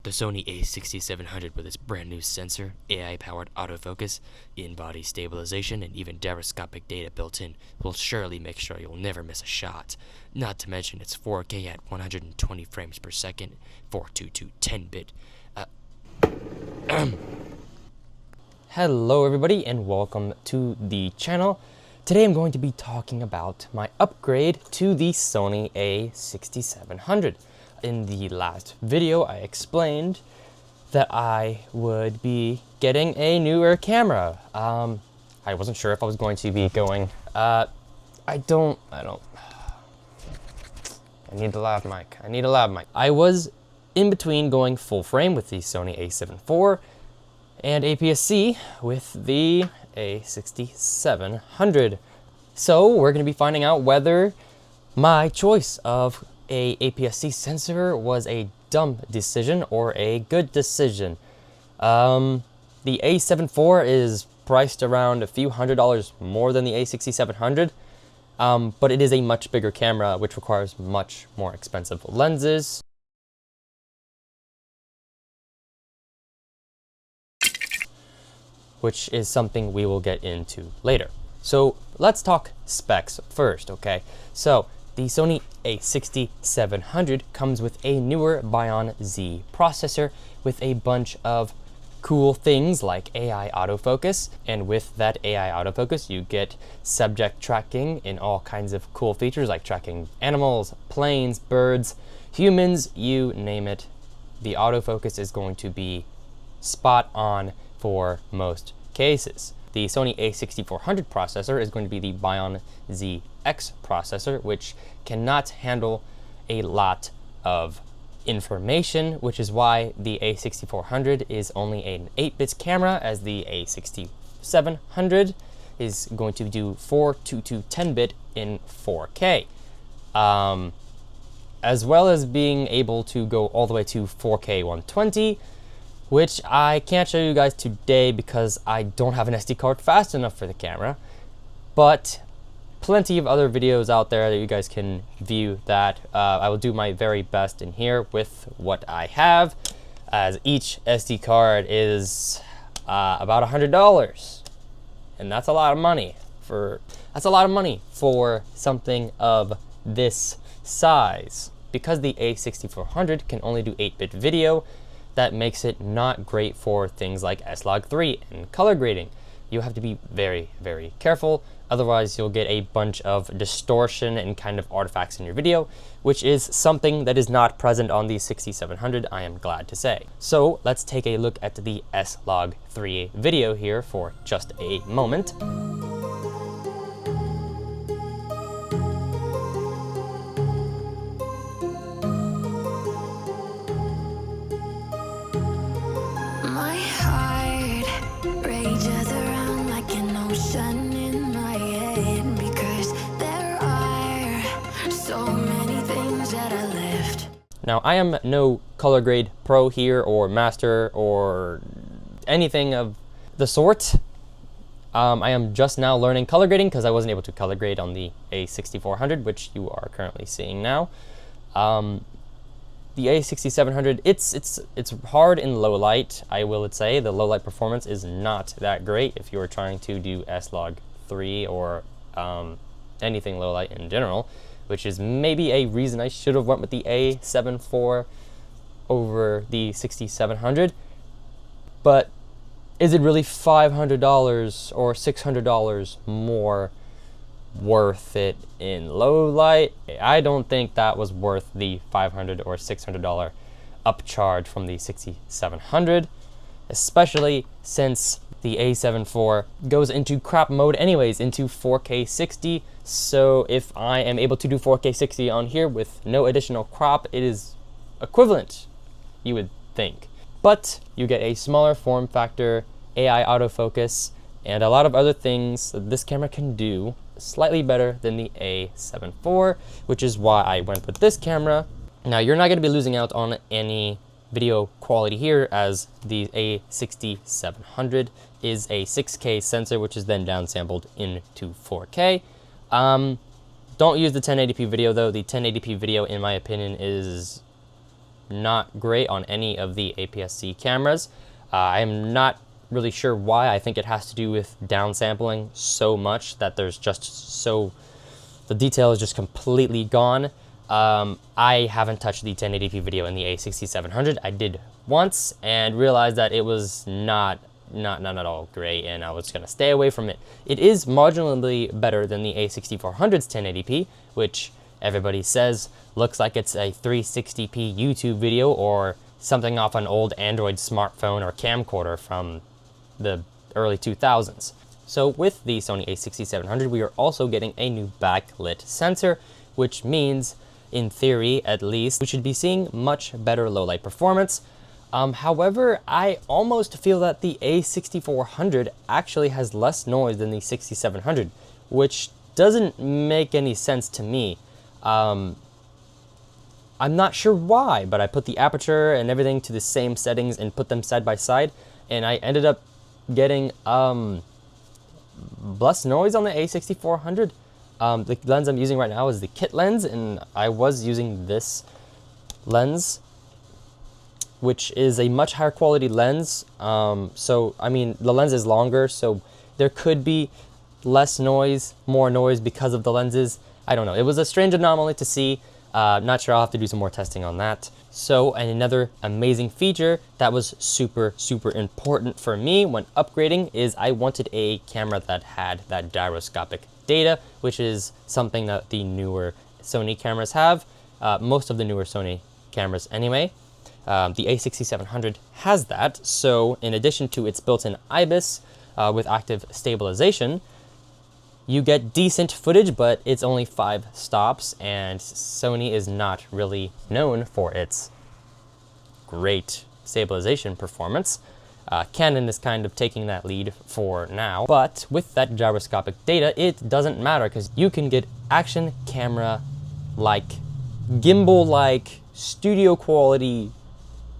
The Sony A6700 with its brand new sensor, AI-powered autofocus, in-body stabilization, and even gyroscopic data built in will surely make sure you'll never miss a shot. Not to mention its 4K at 120 frames per second, 422 10-bit. Hello everybody and welcome to the channel. Today I'm going to be talking about my upgrade to the Sony A6700. In the last video I explained that I would be getting a newer camera. I wasn't sure if I was going to be going, I need the lav mic. I was in between going full frame with the Sony A7 IV and APS-C with the A6700. So we're going to be finding out whether my choice of a APS-C sensor was a dumb decision or a good decision. The A7 IV is priced around a few $100s more than the A6700, but it is a much bigger camera which requires much more expensive lenses. Which is something we will get into later. So let's talk specs first, okay? So the Sony A6700 comes with a newer Bion Z processor with a bunch of cool things like AI autofocus, and with that AI autofocus you get subject tracking in all kinds of cool features like tracking animals, planes, birds, humans, you name it. The autofocus is going to be spot on for most cases. The Sony A6400 processor is going to be the Bion ZX processor, which cannot handle a lot of information, which is why the A6400 is only an 8-bit camera, as the A6700 is going to do 422 10-bit in 4K. As well as being able to go all the way to 4K 120, which I can't show you guys today because I don't have an SD card fast enough for the camera, but plenty of other videos out there that you guys can view that. I will do my very best in here with what I have, as each SD card is about $100, and that's a lot of money for something of this size. Because the A6400 can only do 8-bit video, that makes it not great for things like S-Log3 and color grading. You have to be very, very careful, otherwise you'll get a bunch of distortion and kind of artifacts in your video, which is something that is not present on the 6700, I am glad to say. So let's take a look at the S-Log3 video here for just a moment. Now, I am no color grade pro here or master or anything of the sort. I am just now learning color grading because I wasn't able to color grade on the A6400, which you are currently seeing now. The A6700, it's hard in low light, I will say. The low light performance is not that great if you are trying to do S-Log3 or anything low light in general, which is maybe a reason I should have went with the A7 IV over the 6700. But is it really $500 or $600 more worth it in low light? I don't think that was worth the $500 or $600 upcharge from the 6700, especially since the A7 IV goes into crop mode anyways, into 4K 60. So if I am able to do 4K 60 on here with no additional crop, it is equivalent, you would think. But you get a smaller form factor, AI autofocus, and a lot of other things that this camera can do slightly better than the A7 IV, which is why I went with this camera. Now, you're not going to be losing out on any video quality here, as the A6700 is a 6K sensor, which is then downsampled into 4K. Don't use the 1080p video though. The 1080p video, in my opinion, is not great on any of the APS-C cameras. I am not really sure why. I think it has to do with downsampling so much that there's just the detail is just completely gone. I haven't touched the 1080p video in the A6700. I did once and realized that it was not at all great, and I was gonna stay away from it. It is marginally better than the A6400's 1080p, which everybody says looks like it's a 360p YouTube video or something off an old Android smartphone or camcorder from the early 2000s. So with the Sony A6700, we are also getting a new backlit sensor, which means, in theory at least, we should be seeing much better low light performance. However, I almost feel that the A6400 actually has less noise than the 6700, which doesn't make any sense to me. I'm not sure why, but I put the aperture and everything to the same settings and put them side by side, and I ended up getting less noise on the A6400. The lens I'm using right now is the kit lens, and I was using this lens, which is a much higher quality lens. So, I mean, the lens is longer, so there could be less noise, more noise because of the lenses. I don't know. It was a strange anomaly to see. Not sure, I'll have to do some more testing on that. So, and another amazing feature that was super important for me when upgrading is I wanted a camera that had that gyroscopic data, which is something that the newer Sony cameras have. Most of the newer Sony cameras anyway. The A6700 has that, so in addition to its built-in IBIS with active stabilization, you get decent footage, but it's only 5 stops, and Sony is not really known for its great stabilization performance. Canon is kind of taking that lead for now, but with that gyroscopic data, it doesn't matter because you can get action camera-like, gimbal-like, studio quality,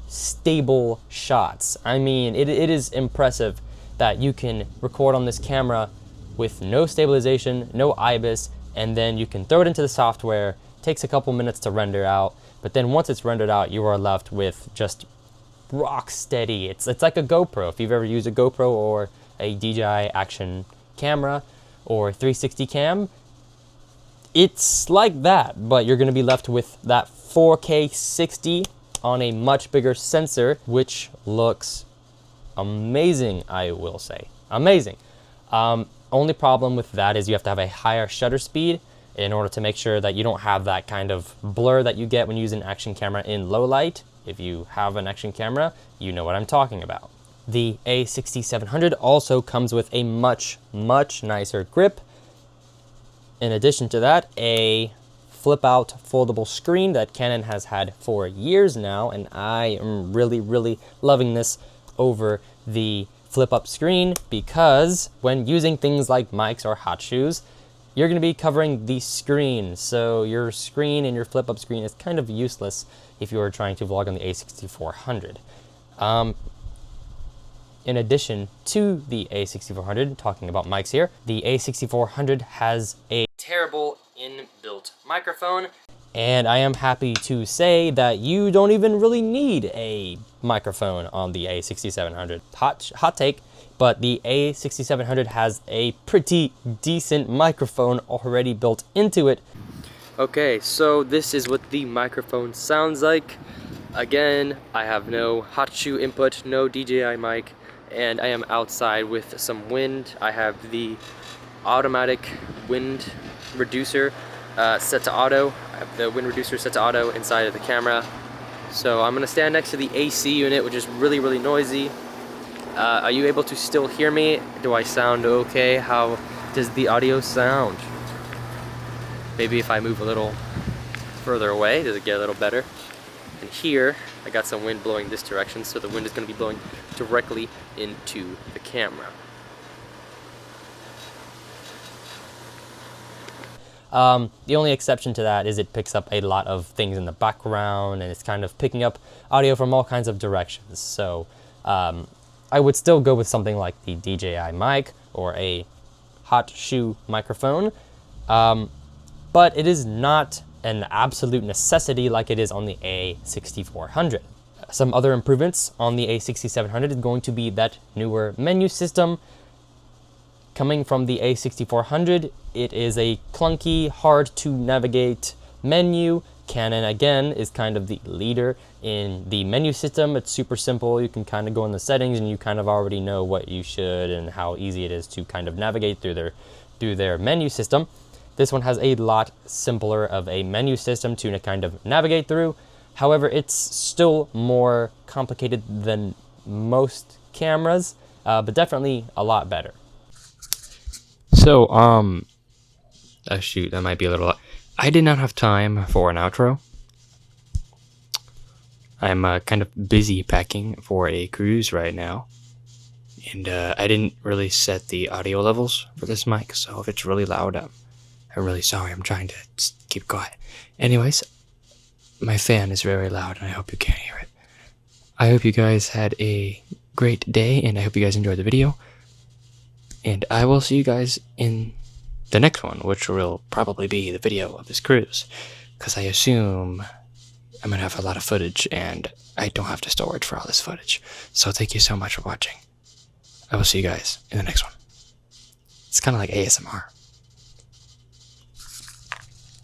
stable shots. I mean, it is impressive that you can record on this camera with no stabilization, no IBIS, and then you can throw it into the software. Takes a couple minutes to render out, but then once it's rendered out, you are left with just rock steady. It's like a GoPro. If you've ever used a GoPro or a DJI action camera or 360 cam, it's like that, but you're gonna be left with that 4K 60 on a much bigger sensor, which looks amazing, I will say. Amazing. Only problem with that is you have to have a higher shutter speed in order to make sure that you don't have that kind of blur that you get when using an action camera in low light. If you have an action camera, you know what I'm talking about. The A6700 also comes with a much nicer grip. In addition to that, a flip-out foldable screen that Canon has had for years now, and I am really loving this over the flip-up screen, because when using things like mics or hot shoes, you're going to be covering the screen, so your screen and your flip-up screen is kind of useless if you're trying to vlog on the A6400. In addition to the A6400, talking about mics here, the A6400 has a terrible inbuilt microphone, and I am happy to say that you don't even really need a microphone on the A6700. Hot take, but the A6700 has a pretty decent microphone already built into it. Okay, so this is what the microphone sounds like. Again, I have no hot shoe input, no DJI mic, and I am outside with some wind. I have the automatic wind reducer set to auto. I have the wind reducer set to auto inside of the camera. So I'm gonna stand next to the AC unit, which is really noisy. Are you able to still hear me? Do I sound okay? How does the audio sound? Maybe if I move a little further away, does it get a little better? And here, I got some wind blowing this direction, so the wind is gonna be blowing directly into the camera. The only exception to that is it picks up a lot of things in the background, and it's kind of picking up audio from all kinds of directions. So I would still go with something like the DJI mic or a hot shoe microphone, but it is not an absolute necessity like it is on the A6400. Some other improvements on the A6700 is going to be that newer menu system. Coming from the A6400, it is a clunky, hard to navigate menu. Canon, again, is kind of the leader in the menu system. It's super simple. You can kind of go in the settings and you kind of already know what you should and how easy it is to kind of navigate through their menu system. This one has a lot simpler of a menu system to kind of navigate through. However, it's still more complicated than most cameras, but definitely a lot better. So, oh shoot, that might be a little... I did not have time for an outro. I'm kind of busy packing for a cruise right now. And I didn't really set the audio levels for this mic, so if it's really loud, I'm really sorry. I'm trying to keep quiet. Anyways, my fan is very loud and I hope you can't hear it. I hope you guys had a great day and I hope you guys enjoyed the video. And I will see you guys in the next one, which will probably be the video of this cruise, because I assume I'm going to have a lot of footage and I don't have the storage for all this footage. So thank you so much for watching. I will see you guys in the next one. It's kind of like ASMR.